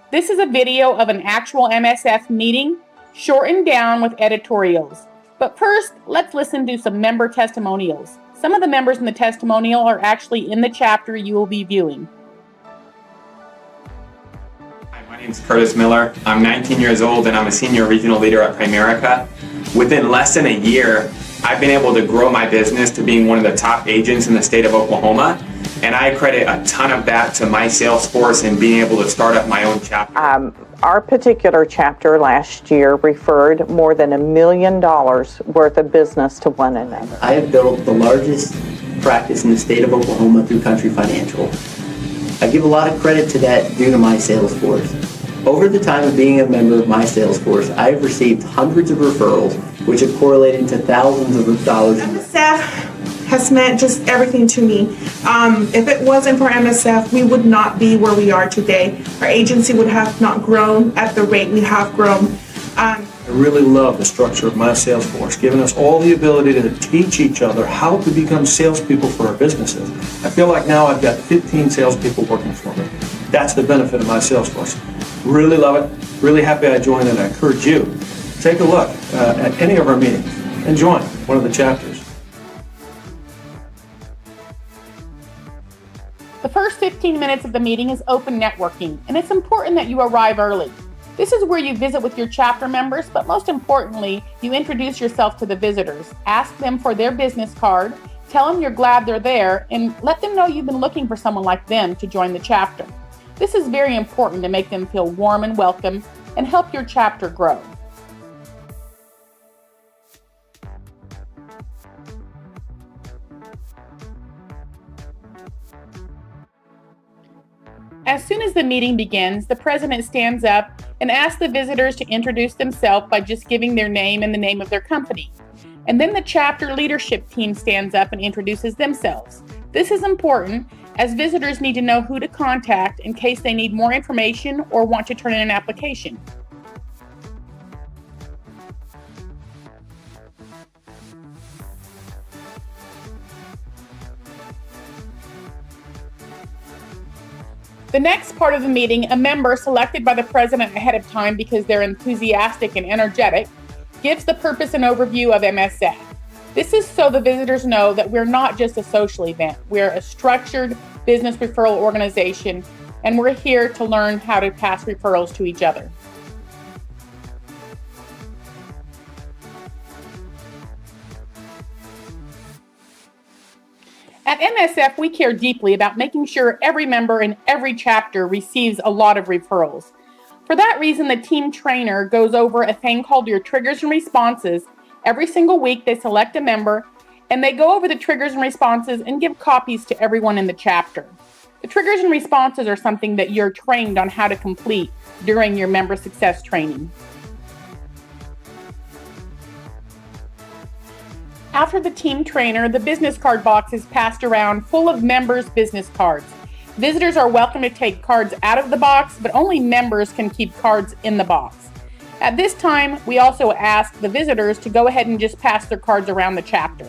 This is a video of an actual MSF meeting, shortened down with editorials. But first, let's listen to some member testimonials. Some of the members in the testimonial are actually in the chapter you will be viewing. Hi, my name is Curtis Miller. I'm 19 years old and I'm a senior regional leader at Primerica. Within less than a year, I've been able to grow my business to being one of the top agents in the state of Oklahoma. And I credit a ton of that to my sales force and being able to start up my own chapter. Our particular chapter last year referred more than $1 million worth of business to one another. I have built the largest practice in the state of Oklahoma through Country Financial. I give a lot of credit to that due to my sales force. Over the time of being a member of my sales force, I have received hundreds of referrals, which have correlated to thousands of dollars. MSF has meant just everything to me. If it wasn't for MSF, we would not be where we are today. Our agency would have not grown at the rate we have grown. I really love the structure of my sales force, giving us all the ability to teach each other how to become salespeople for our businesses. I feel like now I've got 15 salespeople working for me. That's the benefit of my sales force. Really love it. Really happy I joined, and I encourage you to take a look at any of our meetings and join one of the chapters. The first 15 minutes of the meeting is open networking, and it's important that you arrive early. This is where you visit with your chapter members, but most importantly, you introduce yourself to the visitors. Ask them for their business card, tell them you're glad they're there, and let them know you've been looking for someone like them to join the chapter. This is very important to make them feel warm and welcome and help your chapter grow. As soon as the meeting begins, the president stands up and asks the visitors to introduce themselves by just giving their name and the name of their company. And then the chapter leadership team stands up and introduces themselves. This is important as visitors need to know who to contact in case they need more information or want to turn in an application. The next part of the meeting, a member selected by the president ahead of time because they're enthusiastic and energetic, gives the purpose and overview of MSF. This is so the visitors know that we're not just a social event. We're a structured business referral organization, and we're here to learn how to pass referrals to each other. At MSF, we care deeply about making sure every member in every chapter receives a lot of referrals. For that reason, the team trainer goes over a thing called your triggers and responses. Every single week, they select a member, and they go over the triggers and responses and give copies to everyone in the chapter. The triggers and responses are something that you're trained on how to complete during your member success training. After the team trainer, the business card box is passed around full of members' business cards. Visitors are welcome to take cards out of the box, but only members can keep cards in the box. At this time, we also ask the visitors to go ahead and just pass their cards around the chapter.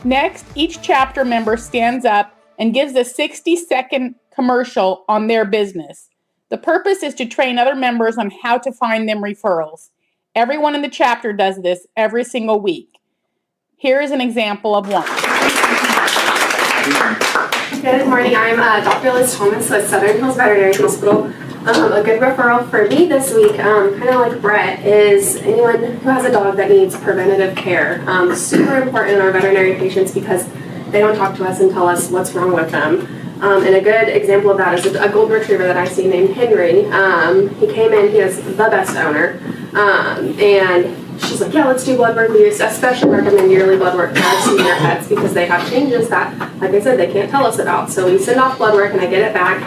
Next, each chapter member stands up and gives a 60-second commercial on their business. The purpose is to train other members on how to find them referrals. Everyone in the chapter does this every single week. Here is an example of one. Good morning, I'm Dr. Liz Thomas with Southern Hills Veterinary Hospital. A good referral for me this week, kind of like Brett, is anyone who has a dog that needs preventative care. Super important in our veterinary patients because they don't talk to us and tell us what's wrong with them. And a good example of that is a golden retriever that I see named Henry. He came in, he has the best owner, and she's like, yeah, let's do blood work. We especially recommend yearly blood work for our senior pets because they have changes that, like I said, they can't tell us about. So we send off blood work and I get it back,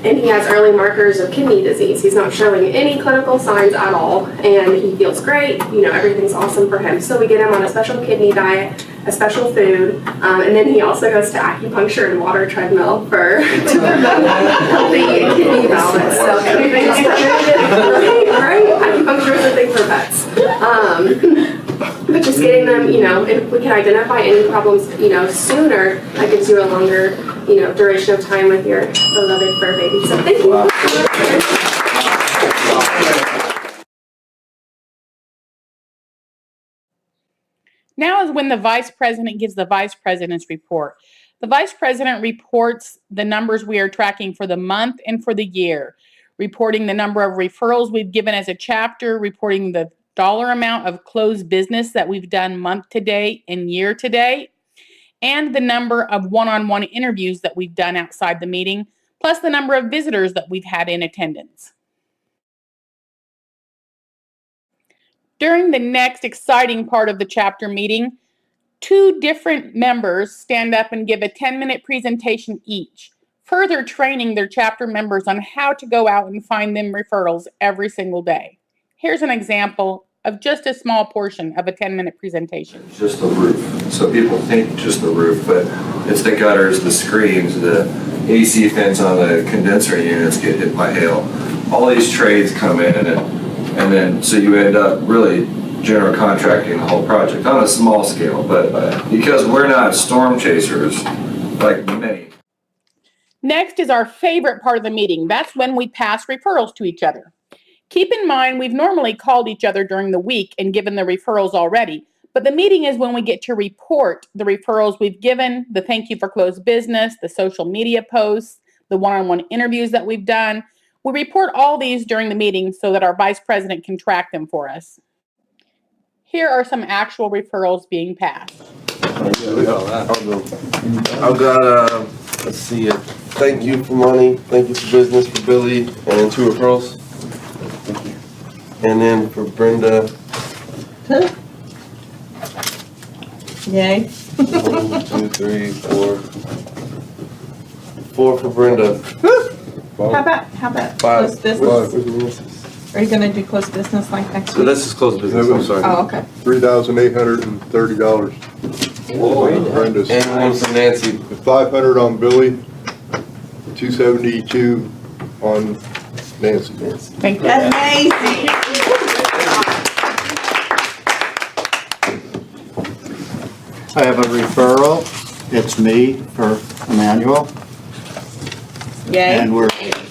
and he has early markers of kidney disease. He's not showing any clinical signs at all, and he feels great. You know, everything's awesome for him. So we get him on a special kidney diet, a special food, and then he also goes to acupuncture and water treadmill for to promote healthy kidney balance. So everything's preventative, right? Acupuncture is a thing for pets. But just getting them, if we can identify any problems, sooner, that gives you a longer, duration of time with your beloved fur baby. So thank you. Wow. Now is when the vice president gives the vice president's report. The vice president reports the numbers we are tracking for the month and for the year, reporting the number of referrals we've given as a chapter, reporting the dollar amount of closed business that we've done month to date and year to date, and the number of one-on-one interviews that we've done outside the meeting, plus the number of visitors that we've had in attendance. During the next exciting part of the chapter meeting, 2 different members stand up and give a 10-minute presentation each, further training their chapter members on how to go out and find them referrals every single day. Here's an example of just a small portion of a 10-minute presentation. Just the roof. So people think just the roof, but it's the gutters, the screens, the AC fence on the condenser units get hit by hail. All these trades come in and then so you end up really general contracting the whole project on a small scale, but because we're not storm chasers like many. Next is our favorite part of the meeting. That's when we pass referrals to each other. Keep in mind, we've normally called each other during the week and given the referrals already, but the meeting is when we get to report the referrals we've given, the thank you for closed business, the social media posts, the one-on-one interviews that we've done. We report all these during the meeting so that our vice president can track them for us. Here are some actual referrals being passed. I've got let's see, thank you for money, thank you for business for Billy, and 2 referrals. Thank you. And then for Brenda. Yay. 1, 2, 3, 4. 4 for Brenda. How about 5. closed business? Where's Are you gonna do closed business like next So week? this is closed business, I'm sorry. Oh, okay. $3,830. Brenda's. And one for Nancy. 500 on Billy, 272 on Nancy. Thank you. Amazing. I have a referral. It's me for Emmanuel, Yay. and we're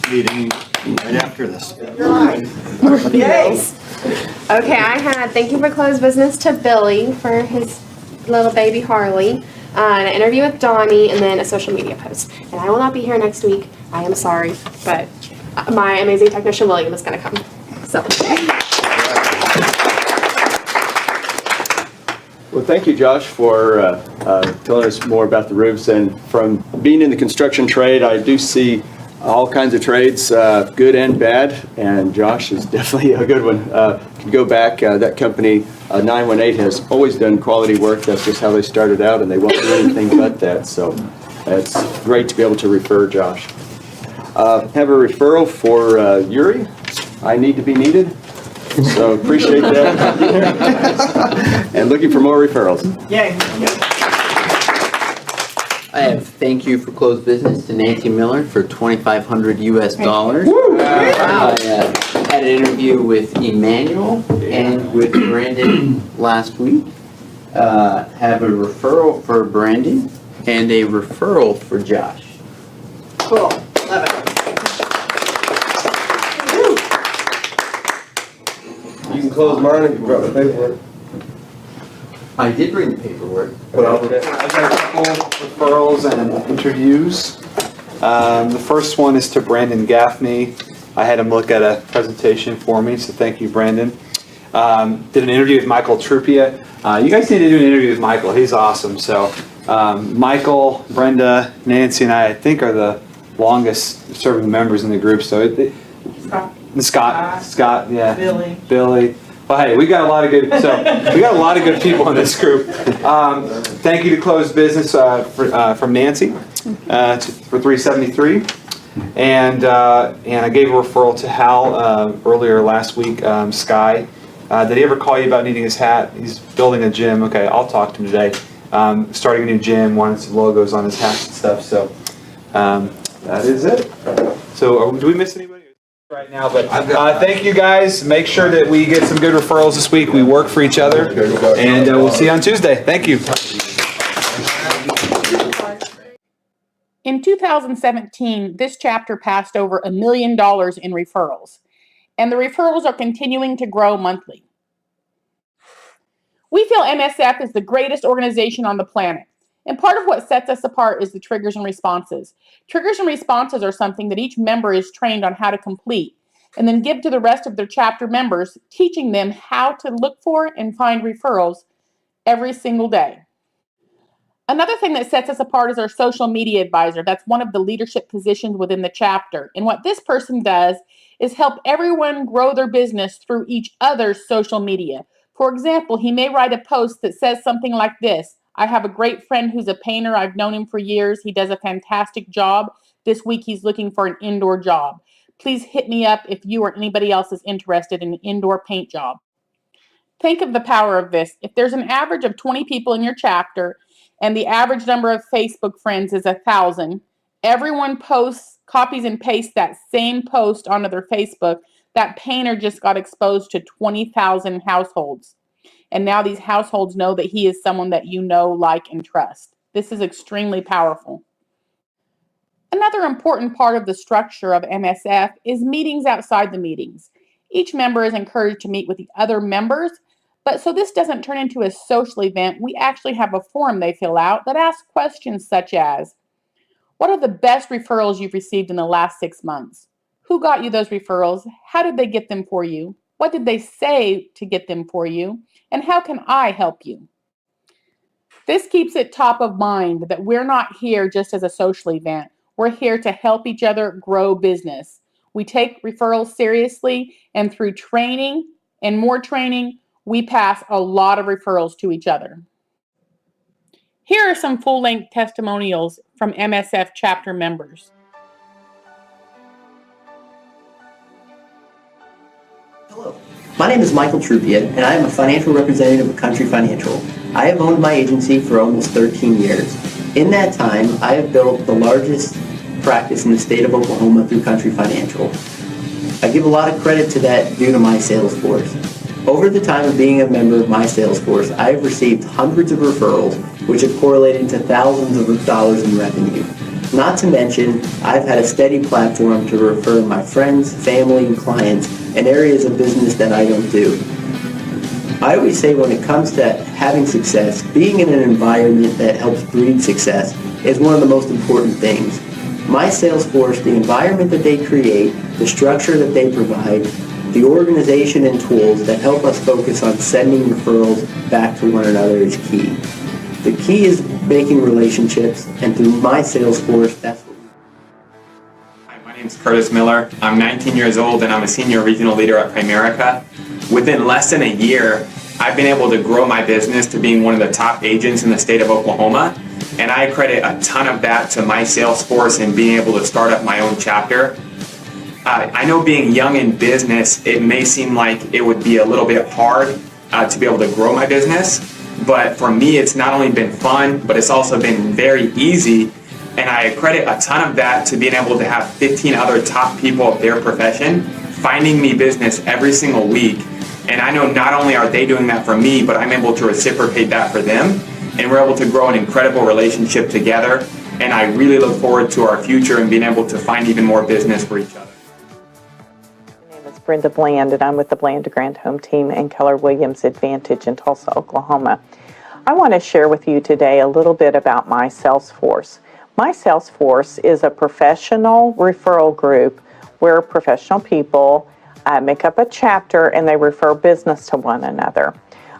meeting right after this. Yes. Okay, I had thank you for closed business to Billy for his little baby Harley, an interview with Donnie, and then a social media post. And I will not be here next week. I am sorry, but my amazing technician William is going to come. So. Well, thank you, Josh, for telling us more about the roofs. And from being in the construction trade, I do see all kinds of trades, good and bad. And Josh is definitely a good one. If you go back, that company, 918, has always done quality work. That's just how they started out, and they won't do anything but that. So it's great to be able to refer Josh. Have a referral for Yuri. I need to be needed. So appreciate that. And looking for more referrals. Yay. I have thank you for closed business to Nancy Miller for $2,500 US. I had an interview with Emmanuel and with Brandon last week. Have a referral for Brandon and a referral for Josh. Cool. Love it. You can close mine if you brought the paperwork. I did bring the paperwork. I've got a couple referrals and interviews. The first one is to Brandon Gaffney. I had him look at a presentation for me, so thank you, Brandon. Did an interview with Michael Trupia. You guys need to do an interview with Michael. He's awesome. So Michael, Brenda, Nancy, and I think are the longest serving members in the group. So Scott, yeah, Billy. Well, hey, we got a lot of good. So we got a lot of good people in this group. Thank you to Closed Business from Nancy for 373, and I gave a referral to Hal earlier last week. Sky, did he ever call you about needing his hat? He's building a gym. Okay, I'll talk to him today. Starting a new gym, wanted some logos on his hat and stuff. So that is it. So do we miss anybody? right now, but thank you guys. Make sure that we get some good referrals this week. We work for each other, and we'll see you on Tuesday. Thank you. In 2017, this chapter passed over $1 million in referrals, and the referrals are continuing to grow monthly. We feel MSF is the greatest organization on the planet, and part of what sets us apart is the triggers and responses. Triggers and responses are something that each member is trained on how to complete, and then give to the rest of their chapter members, teaching them how to look for and find referrals every single day. Another thing that sets us apart is our social media advisor. That's one of the leadership positions within the chapter. And what this person does is help everyone grow their business through each other's social media. For example, he may write a post that says something like this: I have a great friend who's a painter. I've known him for years. He does a fantastic job. This week he's looking for an indoor job. Please hit me up if you or anybody else is interested in an indoor paint job. Think of the power of this. If there's an average of 20 people in your chapter and the average number of Facebook friends is 1,000, everyone posts, copies and pastes that same post onto their Facebook. That painter just got exposed to 20,000 households. And now these households know that he is someone that you know, like, and trust. This is extremely powerful. Another important part of the structure of MSF is meetings outside the meetings. Each member is encouraged to meet with the other members, but so this doesn't turn into a social event, we actually have a form they fill out that asks questions such as, what are the best referrals you've received in the last 6 months? Who got you those referrals? How did they get them for you? What did they say to get them for you? And how can I help you? This keeps it top of mind that we're not here just as a social event. We're here to help each other grow business. We take referrals seriously, and through training and more training, we pass a lot of referrals to each other. Here are some full-length testimonials from MSF Chapter members. Hello, my name is Michael Trupia, and I am a financial representative of Country Financial. I have owned my agency for almost 13 years. In that time, I have built the largest practice in the state of Oklahoma through Country Financial. I give a lot of credit to that due to my sales force. Over the time of being a member of my sales force, I have received hundreds of referrals, which have correlated to thousands of dollars in revenue. Not to mention, I've had a steady platform to refer my friends, family, and clients in areas of business that I don't do. I always say when it comes to having success, being in an environment that helps breed success is one of the most important things. My sales force, the environment that they create, the structure that they provide, the organization and tools that help us focus on sending referrals back to one another is key. The key is making relationships, and through my sales force, that's what we do. Hi, my name is Curtis Miller. I'm 19 years old and I'm a senior regional leader at Primerica. Within less than a year, I've been able to grow my business to being one of the top agents in the state of Oklahoma. And I credit a ton of that to my sales force and being able to start up my own chapter. I know being young in business, it may seem like it would be a little bit hard to be able to grow my business. But for me, it's not only been fun, but it's also been very easy. And I credit a ton of that to being able to have 15 other top people of their profession finding me business every single week. And I know not only are they doing that for me, but I'm able to reciprocate that for them. And we're able to grow an incredible relationship together. And I really look forward to our future and being able to find even more business for each other. My name is Brenda Bland, and I'm with the Bland Grand Home Team and Keller Williams Advantage in Tulsa, Oklahoma. I want to share with you today a little bit about my sales force. My sales force is a professional referral group where professional people make up a chapter and they refer business to one another.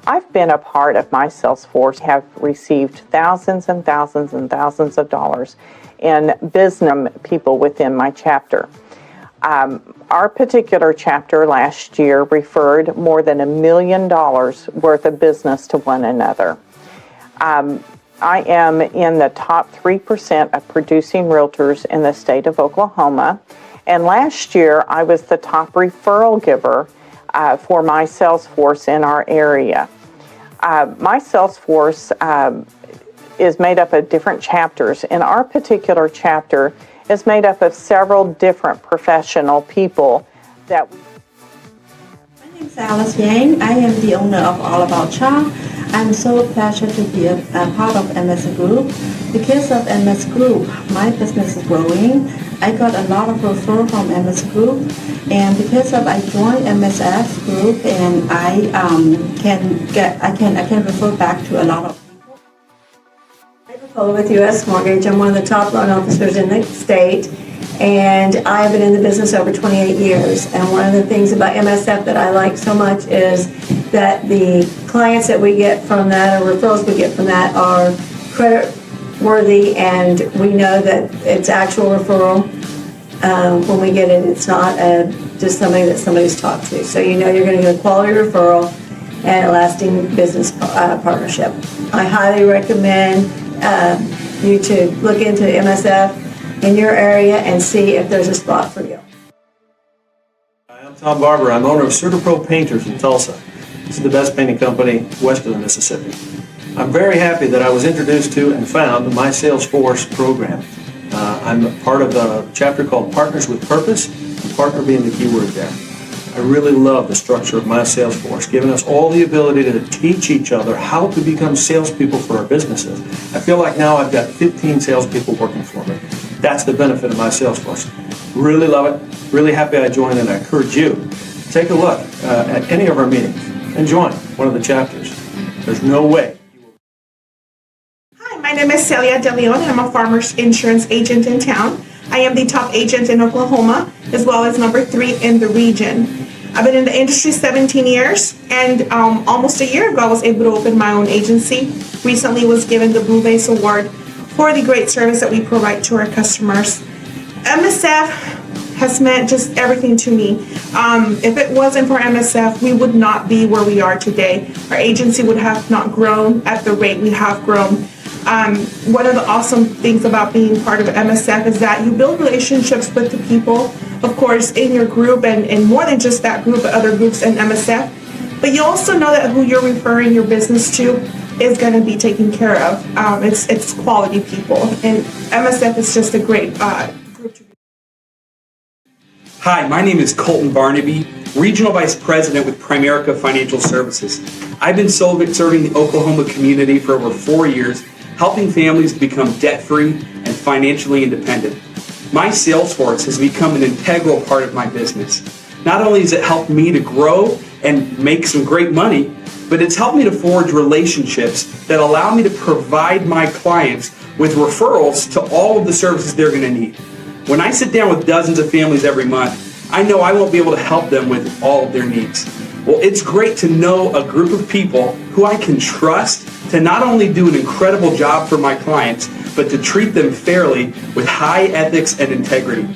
I've been a part of my sales force, have received thousands and thousands and thousands of dollars in business people within my chapter. Our particular chapter last year referred more than $1 million worth of business to one another. I am in the top 3% of producing realtors in the state of Oklahoma. And last year, I was the top referral giver for my sales force in our area. My sales force is made up of different chapters, and our particular chapter is made up of several different professional people that My name is Alice Yang. I am the owner of All About Cha. I'm so pleased to be a part of MS Group. Because of MS Group, my business is growing. I got a lot of referral from MS Group, and because of I joined MSF Group, and I can refer back to a lot of people. I'm with U.S. Mortgage. I'm one of the top loan officers in the state, and I've been in the business over 28 years. And one of the things about MSF that I like so much is that the clients that we get from that, or referrals we get from that, are credit worthy, and we know that it's actual referral. When we get it, it's not just somebody that somebody's talked to. So you know you're going to get a quality referral and a lasting business partnership. I highly recommend you to look into MSF in your area and see if there's a spot for you. I'm Tom Barber. I'm owner of CertaPro Painters in Tulsa. This is the best painting company west of the Mississippi. I'm very happy that I was introduced to and found my Salesforce program. I'm a part of a chapter called Partners with Purpose, and partner being the key word there. I really love the structure of my Salesforce, giving us all the ability to teach each other how to become salespeople for our businesses. I feel like now I've got 15 salespeople working for me. That's the benefit of my Salesforce. Really love it. Really happy I joined, and I encourage you to take a look at any of our meetings and join one of the chapters. There's no way. Hi, my name is Celia De Leon. I'm a farmer's insurance agent in town. I am the top agent in Oklahoma, as well as number 3 in the region. I've been in the industry 17 years, and almost a year ago I was able to open my own agency. Recently was given the Blue Vase Award for the great service that we provide to our customers. MSF has meant just everything to me. If it wasn't for MSF, we would not be where we are today. Our agency would have not grown at the rate we have grown. One of the awesome things about being part of MSF is that you build relationships with the people, of course, in your group, and more than just that group, but other groups in MSF. But you also know that who you're referring your business to is going to be taken care of. It's quality people, and MSF is just a great group to be. Hi, my name is Colton Barnaby, Regional Vice President with Primerica Financial Services. I've been serving the Oklahoma community for over 4 years, helping families become debt-free and financially independent. My Salesforce has become an integral part of my business. Not only has it helped me to grow and make some great money, but it's helped me to forge relationships that allow me to provide my clients with referrals to all of the services they're going to need. When I sit down with dozens of families every month, I know I won't be able to help them with all of their needs. Well, it's great to know a group of people who I can trust to not only do an incredible job for my clients, but to treat them fairly with high ethics and integrity.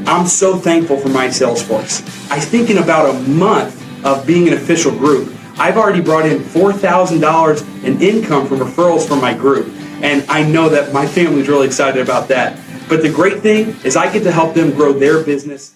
I'm so thankful for my Salesforce. I think in about a month of being an official group, I've already brought in $4,000 in income from referrals from my group, and I know that my family's really excited about that. But the great thing is I get to help them grow their business